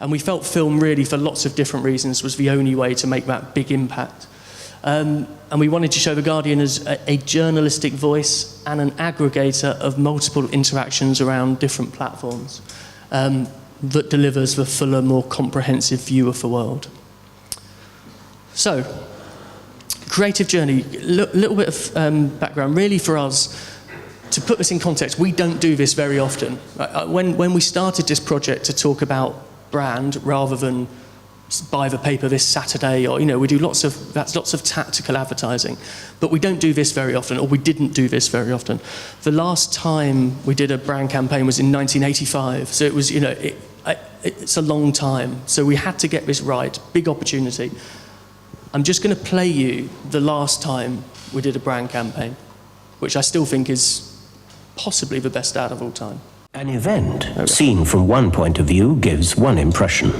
And we felt film really, for lots of different reasons, was the only way to make that big impact. And we wanted to show The Guardian as a journalistic voice and an aggregator of multiple interactions around different platforms that delivers the fuller, more comprehensive view of the world. So, creative journey, little bit of background. Really for us, to put this in context, we don't do this very often. When we started this project to talk about brand rather than buy the paper this Saturday, or we do lots of tactical advertising, but we don't do this very often, or we didn't do this very often. The last time we did a brand campaign was in 1985, so it was it's a long time. So we had to get this right. Big opportunity. I'm just going to play you the last time we did a brand campaign, which I still think is possibly the best ad of all time. An event seen from one point of view gives one impression.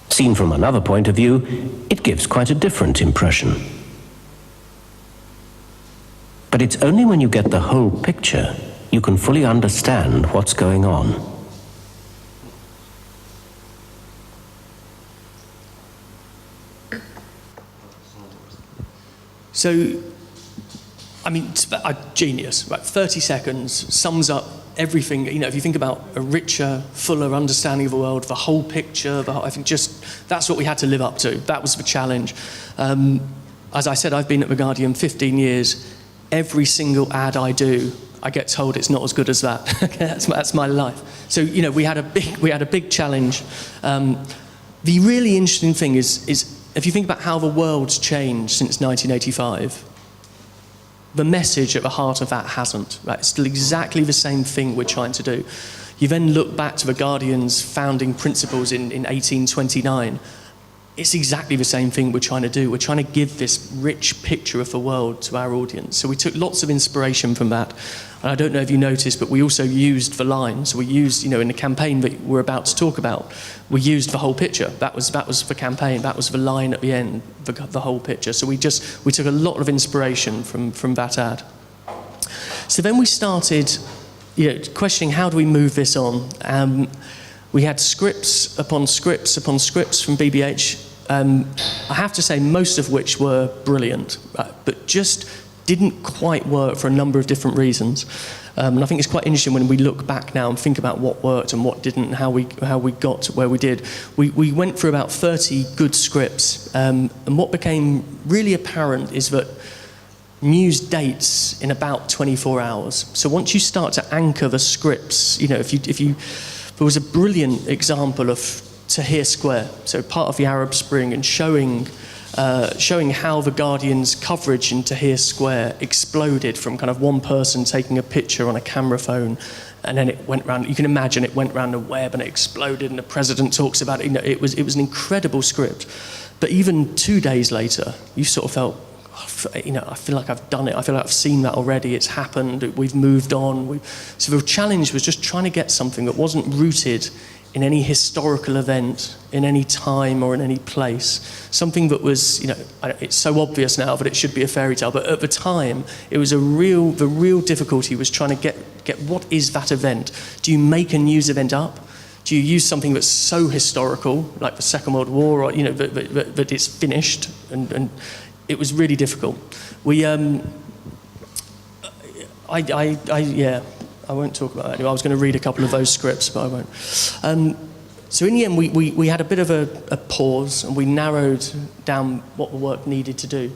Seen from another point of view, it gives quite a different impression. But it's only when you get the whole picture you can fully understand what's going on. So, I mean, a genius, right? 30 seconds sums up everything. If you think about a richer, fuller understanding of the world, the whole picture, I think that's what we had to live up to. That was the challenge. As I said, I've been at The Guardian 15 years. Every single ad I do, I get told it's not as good as that. That's my life. So, we had a big challenge. The really interesting thing is if you think about how the world's changed since 1985, the message at the heart of that hasn't. Right? It's still exactly the same thing we're trying to do. You then look back to The Guardian's founding principles in 1829. It's exactly the same thing we're trying to do. We're trying to give this rich picture of the world to our audience. So we took lots of inspiration from that. And I don't know if you noticed, but we also used the lines. We used, in the campaign that we're about to talk about, we used the whole picture. That was the campaign. That was the line at the end, the whole picture. So we took a lot of inspiration from that ad. So then we started, questioning how do we move this on. We had scripts upon scripts upon scripts from BBH. I have to say, most of which were brilliant, right, but just didn't quite work for a number of different reasons. And I think it's quite interesting when we look back now and think about what worked and what didn't, and how we got to where we did. We went through about 30 good scripts, and what became really apparent is that news dates in about 24 hours. So once you start to anchor the scripts, there was a brilliant example of Tahrir Square, so part of the Arab Spring, and showing how The Guardian's coverage in Tahrir Square exploded from kind of one person taking a picture on a camera phone, and then it went round. You can imagine it went round the web and it exploded, and the president talks about it. It was an incredible script. But even 2 days later, you sort of felt, I feel like I've done it. I feel like I've seen that already. It's happened. We've moved on. So the challenge was just trying to get something that wasn't rooted in any historical event, in any time or in any place. Something that was, it's so obvious now that it should be a fairy tale, but at the time, it was the real difficulty was trying to get what is that event? Do you make a news event up? Do you use something that's so historical, like the Second World War, or, that it's finished? And it was really difficult. I won't talk about that anymore. I was going to read a couple of those scripts, but I won't. So in the end, we had a bit of a pause, and we narrowed down what the work needed to do.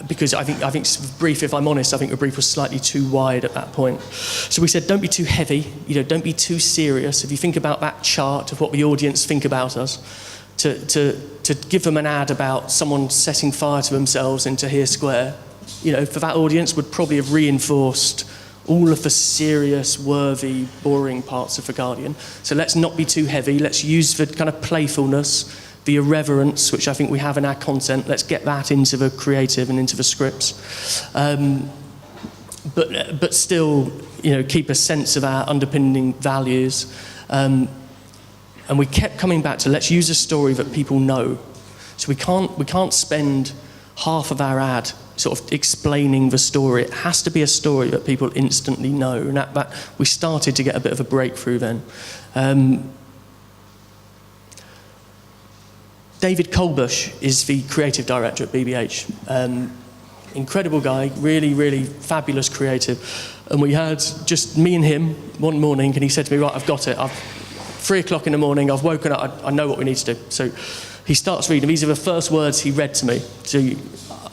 Because I think brief, if I'm honest, I think the brief was slightly too wide at that point. So we said, don't be too heavy, don't be too serious. If you think about that chart of what the audience think about us, to give them an ad about someone setting fire to themselves in Tahrir Square, for that audience would probably have reinforced all of the serious, worthy, boring parts of The Guardian. So let's not be too heavy. Let's use the kind of playfulness, the irreverence, which I think we have in our content. Let's get that into the creative and into the scripts. But still, keep a sense of our underpinning values. And we kept coming back to, let's use a story that people know. So we can't spend half of our ad sort of explaining the story. It has to be a story that people instantly know, and that we started to get a bit of a breakthrough then. David Colbush is the creative director at BBH. Incredible guy, really, really fabulous creative. And we had just me and him one morning, and he said to me, right, I've got it. 3 o'clock in the morning, I've woken up, I know what we need to do. So he starts reading. These are the first words he read to me. So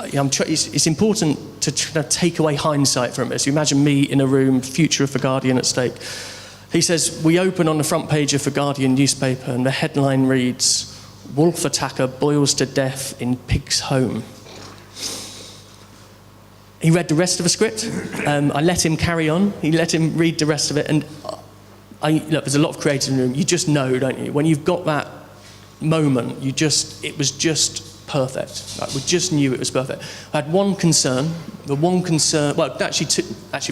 it's important to try to take away hindsight from it. So imagine me in a room, future of The Guardian at stake. He says, we open on the front page of The Guardian newspaper, and the headline reads, "Wolf attacker boils to death in pig's home." He read the rest of the script. I let him carry on. He let him read the rest of it. And look, there's a lot of creative in the room. You just know, don't you? When you've got that moment, it was just perfect. Like, we just knew it was perfect. I had one concern. Well, actually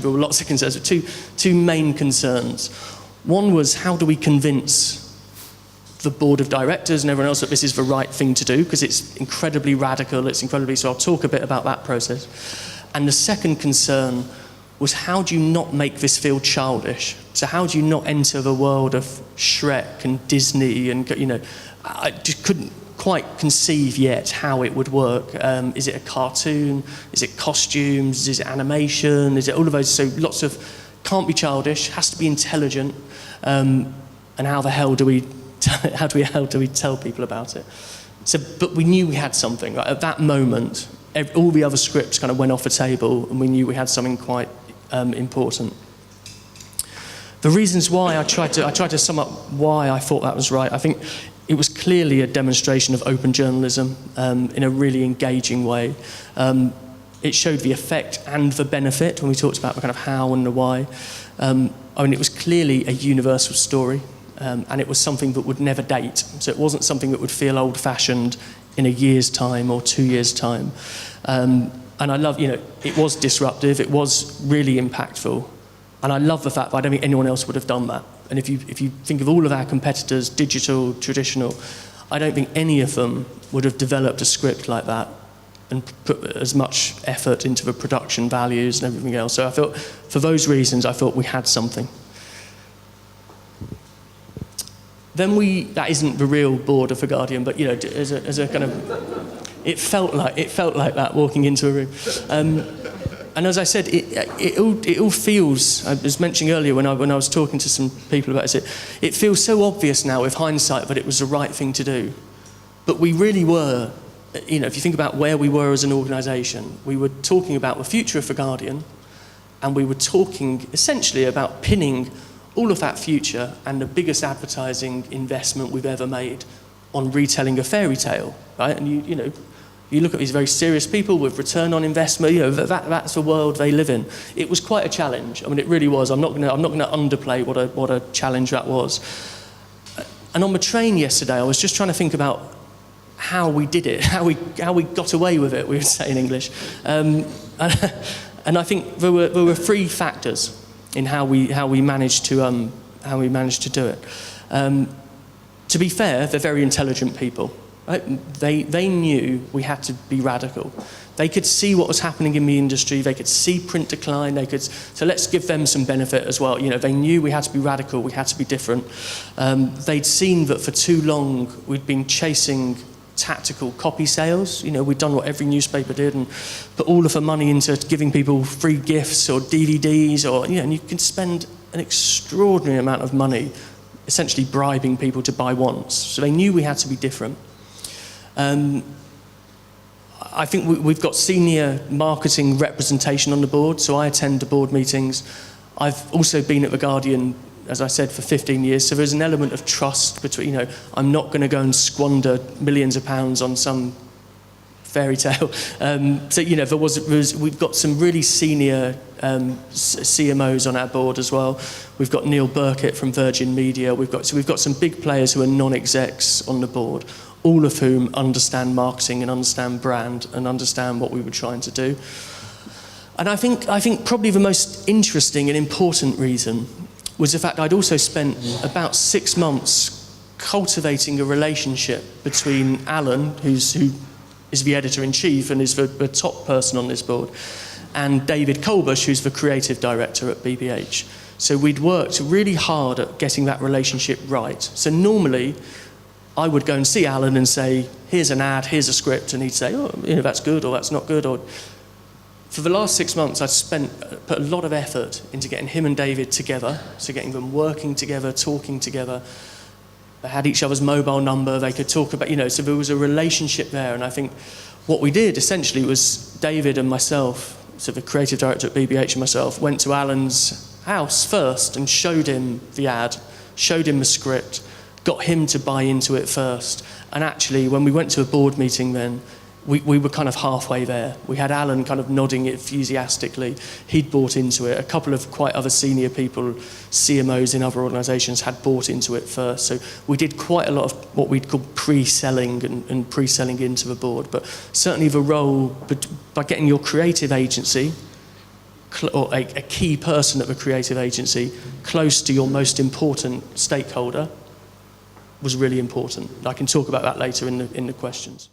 there were lots of concerns, but two main concerns. One was, how do we convince the board of directors and everyone else that this is the right thing to do? Because it's incredibly radical, so I'll talk a bit about that process. And the second concern was, how do you not make this feel childish? So how do you not enter the world of Shrek and Disney? And, I just couldn't quite conceive yet how it would work. Is it a cartoon? Is it costumes? Is it animation? Is it all of those? So lots of, can't be childish, has to be intelligent. And how the hell do we tell people about it? So, but we knew we had something. Right? At that moment, all the other scripts kind of went off the table, and we knew we had something quite important. The reasons why I tried to sum up why I thought that was right. I think it was clearly a demonstration of open journalism in a really engaging way. It showed the effect and the benefit when we talked about the kind of how and the why. It was clearly a universal story. And it was something that would never date. So it wasn't something that would feel old-fashioned in a year's time or 2 years' time. And I love, it was disruptive, it was really impactful. And I love the fact that I don't think anyone else would have done that. And if you think of all of our competitors, digital, traditional, I don't think any of them would have developed a script like that and put as much effort into the production values and everything else. So I thought, for those reasons, I thought we had something. Then that isn't the real board of The Guardian, but as a kind of, it felt like that walking into a room. And as I said, it all feels, I was mentioning earlier when I was talking to some people about it, it feels so obvious now with hindsight that it was the right thing to do. But we really were, if you think about where we were as an organisation, we were talking about the future of The Guardian, and we were talking essentially about pinning all of that future and the biggest advertising investment we've ever made on retelling a fairy tale, right? And you look at these very serious people with return on investment. That's the world they live in. It was quite a challenge. I mean, it really was. I'm not going to underplay what a challenge that was. And on the train yesterday, I was just trying to think about how we did it, how we got away with it. We would say in English, and I think there were 3 factors in how we managed to do it. To be fair, they're very intelligent people. Right? They knew we had to be radical. They could see what was happening in the industry. They could see print decline. So let's give them some benefit as well. They knew we had to be radical. We had to be different. They'd seen that for too long we'd been chasing tactical copy sales. We'd done what every newspaper did and put all of the money into giving people free gifts or DVDs, and you can spend an extraordinary amount of money essentially bribing people to buy once. So they knew we had to be different. I think we've got senior marketing representation on the board, so I attend the board meetings. I've also been at The Guardian, as I said, for 15 years, so there's an element of trust between, I'm not going to go and squander millions of pounds on some fairy tale. We've got some really senior CMOs on our board as well. We've got Neil Burkett from Virgin Media. We've got some big players who are non-execs on the board, all of whom understand marketing and understand brand and understand what we were trying to do. And I think probably the most interesting and important reason was the fact I'd also spent about 6 months cultivating a relationship between Alan, who is the editor-in-chief and is the top person on this board, and David Colbush, who's the creative director at BBH. So we'd worked really hard at getting that relationship right. So normally, I would go and see Alan and say, here's an ad, here's a script, and he'd say, oh, that's good or that's not good. Or for the last 6 months, I'd put a lot of effort into getting him and David together, so getting them working together, talking together. They had each other's mobile number, they could talk about, so there was a relationship there. And I think what we did essentially was David and myself, so the creative director at BBH and myself, went to Alan's house first and showed him the ad, showed him the script, got him to buy into it first. And actually, when we went to a board meeting then, we were kind of halfway there. We had Alan kind of nodding enthusiastically. He'd bought into it. A couple of quite other senior people, CMOs in other organisations, had bought into it first. So we did quite a lot of what we'd call pre-selling and pre-selling into the board. But certainly the role, by getting your creative agency, or a key person at the creative agency, close to your most important stakeholder, was really important. I can talk about that later in the questions.